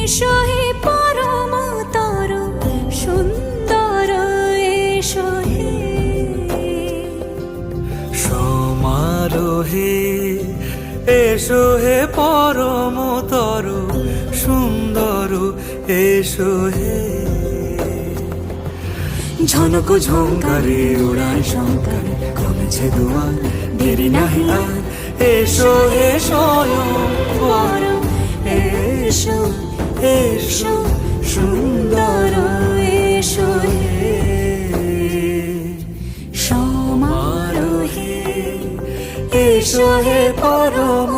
এসো হে পরমতর সুন্দর এসো হে সমারোহে এসো হে পরমতর সুন্দর এসো হে ঝনক ঝঙ্কারে উড়ায় শঙ্কারে কমেছে দুয়ার দেরি নাহি আর এসো হে স্বয়ং বর এসো এসো সুন্দর এসো হে সমারোহে এসো হে পরম